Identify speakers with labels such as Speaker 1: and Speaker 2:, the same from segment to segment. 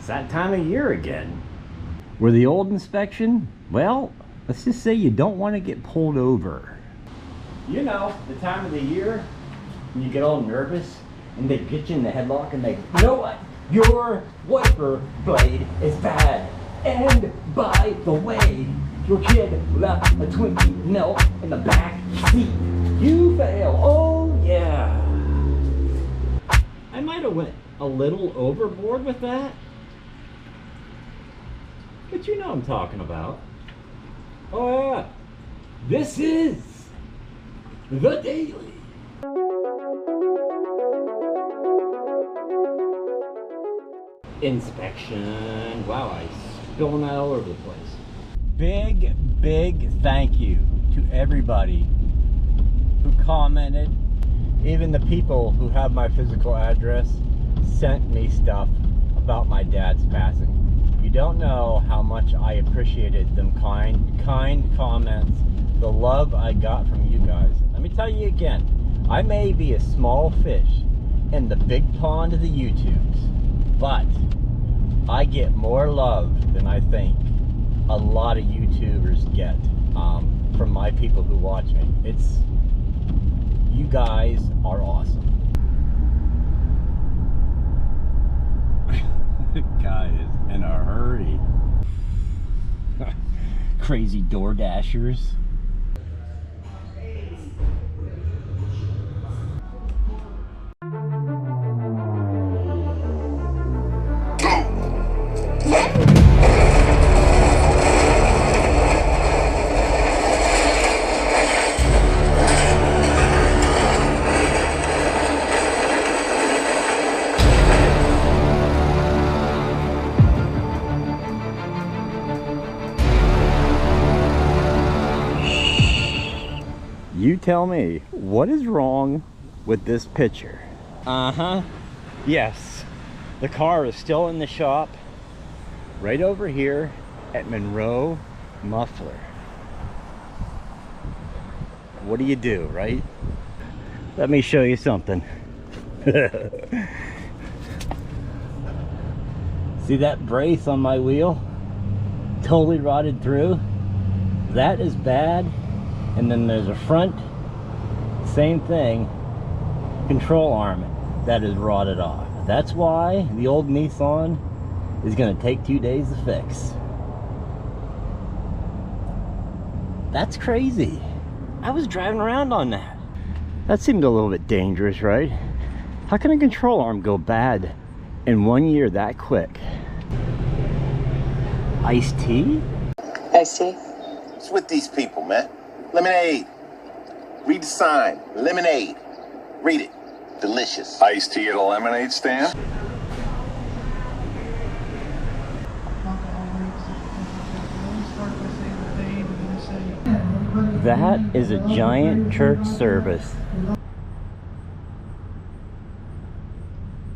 Speaker 1: It's that time of year again. Where the old inspection, well, let's just say you don't want to get pulled over. You know, the time of the year when you get all nervous and they get you in the headlock and they, you know what? Your wiper blade is bad. And by the way, your kid left a Twinkie milk in the back seat. You fail. Oh yeah. I might have went a little overboard with that. But you know what I'm talking about. Oh yeah. This is The Daily. Inspection. Wow, I spilling that all over the place. Big thank you to everybody who commented. Even the people who have my physical address sent me stuff about my dad's passing. You don't know how much I appreciated them kind comments, the love I got from you guys. Let me tell you again, I may be a small fish in the big pond of the YouTubes, but I get more love than I think a lot of YouTubers get from my people who watch me. You guys are awesome. The guy is in a hurry. Crazy door dashers. You tell me, what is wrong with this picture? Yes, the car is still in the shop right over here at Monroe Muffler. What do you do, right? Let me show you something. See that brace on my wheel? Totally rotted through. That is bad. And then there's a front, same thing, control arm that is rotted off. That's why the old Nissan is going to take 2 days to fix. That's crazy. I was driving around on that. That seemed a little bit dangerous, right? How can a control arm go bad in 1 year that quick? Iced tea?
Speaker 2: Iced tea?
Speaker 3: What's with these people, man? Lemonade. Read the sign. Lemonade. Read it. Delicious.
Speaker 4: Iced tea at a lemonade stand?
Speaker 1: That is a giant church service.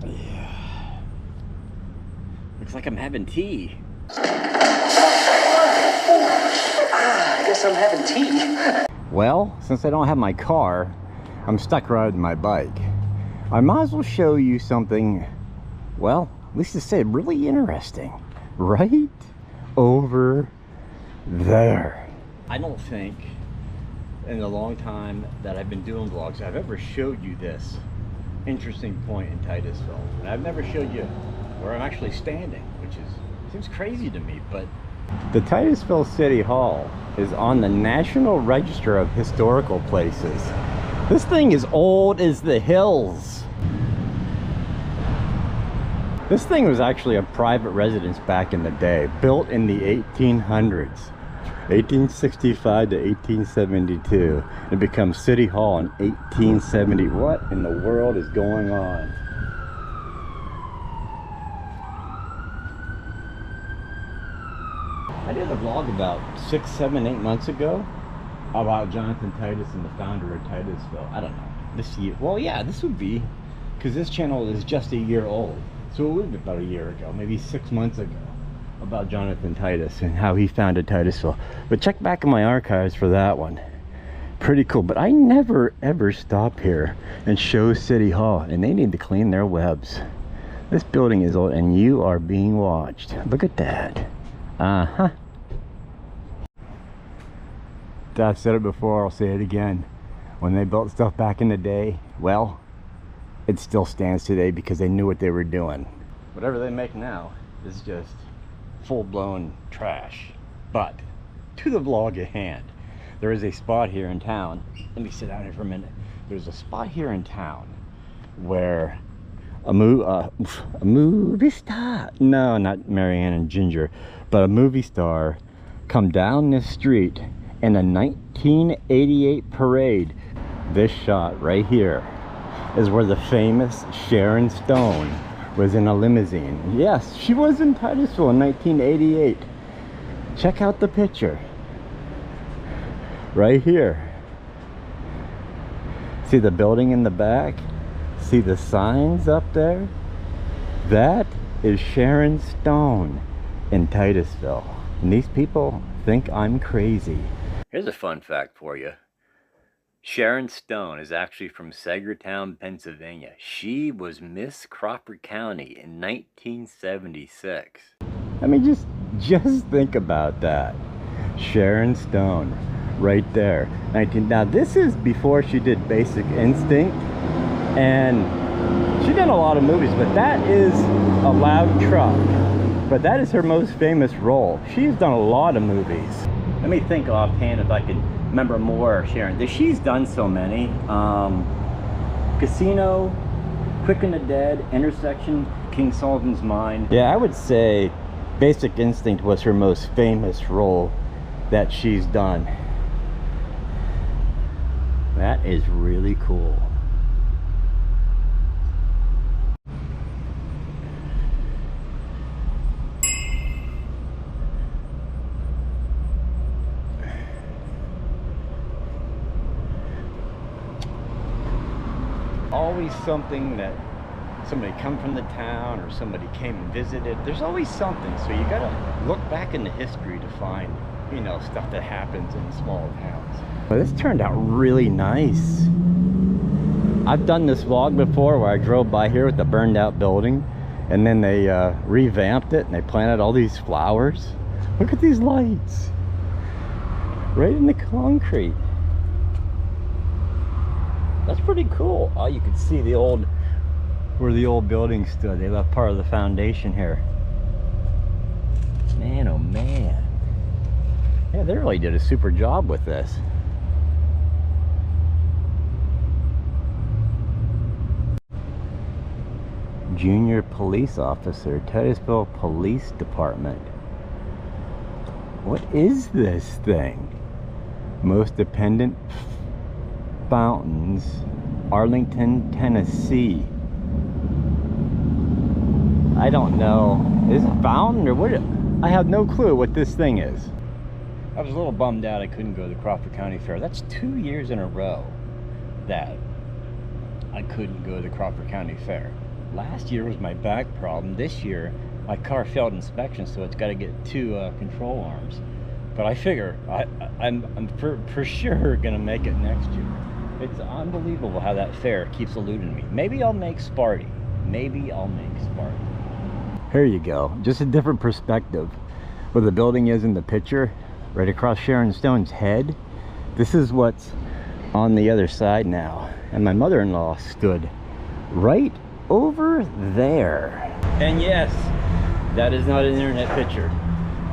Speaker 1: Yeah. Looks like I'm having tea.
Speaker 2: I guess I'm having tea.
Speaker 1: Well, since I don't have my car, I'm stuck riding my bike. I might as well show you something, well, at least to say really interesting. Right over there. I don't think in the long time that I've been doing vlogs I've ever showed you this interesting point in Titusville. And I've never showed you where I'm actually standing, which seems crazy to me, but the Titusville City Hall is on the National Register of Historical Places. This thing is old as the hills. This thing was actually a private residence back in the day, built in the 1800s, 1865 to 1872. It becomes City Hall in 1870. What in the world is going on? I did a vlog about 6, 7, 8 months ago about Jonathan Titus and the founder of Titusville. I don't know, this year, well yeah, this would be, because this channel is just a year old, so it would be about a year ago, maybe 6 months ago, about Jonathan Titus and how he founded Titusville. But check back in my archives for that one. Pretty cool. But I never ever stop here and show City Hall, and they need to clean their webs. This building is old and you are being watched. Look at that. Uh-huh. I've said it before, I'll say it again. When they built stuff back in the day, well, it still stands today because they knew what they were doing. Whatever they make now is just full-blown trash. But to the vlog at hand, there is a spot here in town. Let me sit down here for a minute. There's a spot here in town where a movie star, no, not Marianne and Ginger, but a movie star come down this street in a 1988 parade. This shot right here is where the famous Sharon Stone was in a limousine. Yes, she was in Titusville in 1988. Check out the picture right here. See the building in the back? See the signs up there? That is Sharon Stone in Titusville. And these people think I'm crazy. Here's a fun fact for you. Sharon Stone is actually from Sagertown, Pennsylvania. She was Miss Crawford County in 1976. I mean, just think about that. Sharon Stone, right there. Now this is before she did Basic Instinct, and she did a lot of movies, but that is A Loud Truck. But that is her most famous role. She's done a lot of movies. Let me think offhand if I could remember more, Sharon. She's done so many. Casino, Quick and the Dead, Intersection, King Solomon's Mine. Yeah, I would say Basic Instinct was her most famous role that she's done. That is really cool. Always something that somebody come from the town or somebody came and visited. There's always something, so you gotta look back into history to find, you know, stuff that happens in small towns. Well, this turned out really nice. I've done this vlog before where I drove by here with the burned out building, and then they revamped it and they planted all these flowers. Look at these lights right in the concrete. That's pretty cool. Oh, you can see the old, where the old building stood. They left part of the foundation here. Man, oh man. Yeah, they really did a super job with this. Junior police officer, Titusville Police Department. What is this thing? Most dependent fountains, Arlington, Tennessee. I don't know. Is it a fountain or what? I have no clue what this thing is. I was a little bummed out I couldn't go to the Crawford County Fair. That's 2 years in a row that I couldn't go to the Crawford County Fair. Last year was my back problem. This year my car failed inspection, so it's got to get 2 control arms. But I figure I'm for sure gonna make it next year. It's unbelievable how that fair keeps eluding me. Maybe I'll make Sparty. Maybe I'll make Sparty. Here you go. Just a different perspective. Where the building is in the picture, right across Sharon Stone's head. This is what's on the other side now. And my mother-in-law stood right over there. And yes, that is not an internet picture.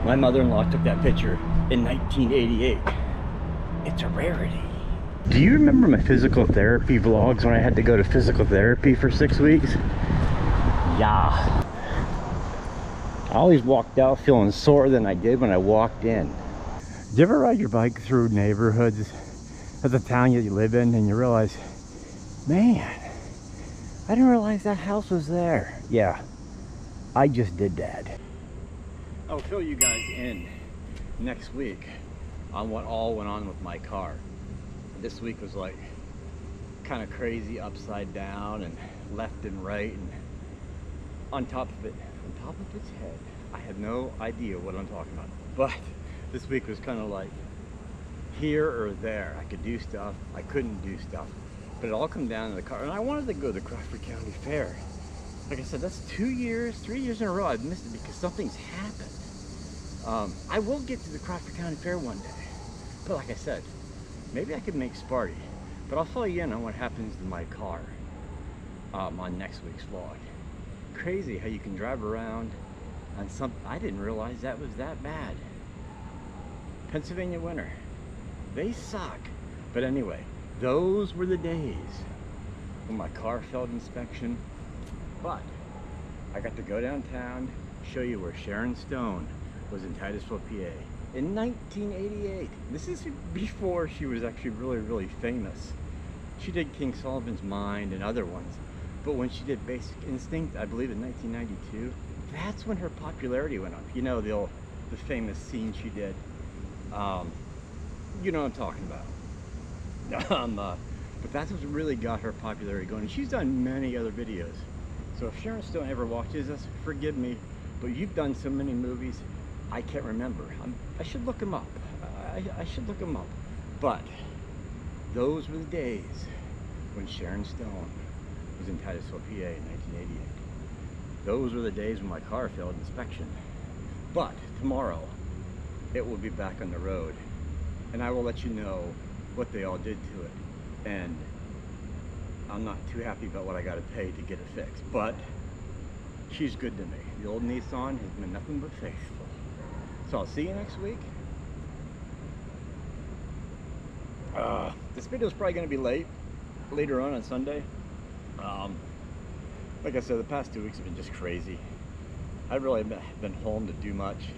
Speaker 1: My mother-in-law took that picture in 1988. It's a rarity. Do you remember my physical therapy vlogs when I had to go to physical therapy for 6 weeks? Yeah. I always walked out feeling sorer than I did when I walked in. Do you ever ride your bike through neighborhoods of the town you live in and you realize, man, I didn't realize that house was there. Yeah, I just did that. I'll fill you guys in next week on what all went on with my car. This week was like kind of crazy, upside down and left and right, and on top of its head. I had no idea what I'm talking about, but this week was kind of like here or there. I could do stuff, I couldn't do stuff, but it all come down to the car. And I wanted to go to the Crawford County Fair, Like I said, that's 3 years in a row I've missed it because something's happened. I will get to the Crawford County Fair one day. But like I said, maybe I could make Sparty. But I'll fill you in on what happens to my car on next week's vlog. Crazy how you can drive around on something. I didn't realize that was that bad. Pennsylvania winter. They suck. But anyway, those were the days when my car failed inspection. But I got to go downtown, show you where Sharon Stone was in Titusville, PA in 1988. This is before she was actually really famous. She did King Solomon's Mine and other ones. But when she did Basic Instinct, I believe in 1992, that's when her popularity went up. You know, the famous scene she did. You know what I'm talking about. But that's what really got her popularity going. And she's done many other videos. So if Sharon Stone ever watches us, forgive me, but you've done so many movies, I can't remember. I should look them up. I should look them up. But those were the days when Sharon Stone was in Titusville, PA in 1988. Those were the days when my car failed inspection. But tomorrow, it will be back on the road. And I will let you know what they all did to it. And I'm not too happy about what I got to pay to get it fixed. But she's good to me. The old Nissan has been nothing but faithful. So I'll see you next week. This video is probably going to be later on Sunday. Like I said, the past 2 weeks have been just crazy. I really haven't been home to do much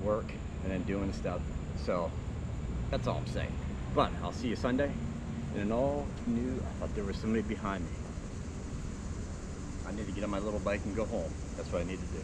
Speaker 1: work and then doing stuff. So that's all I'm saying. But I'll see you Sunday in an all new. I thought there was somebody behind me. I need to get on my little bike and go home. That's what I need to do.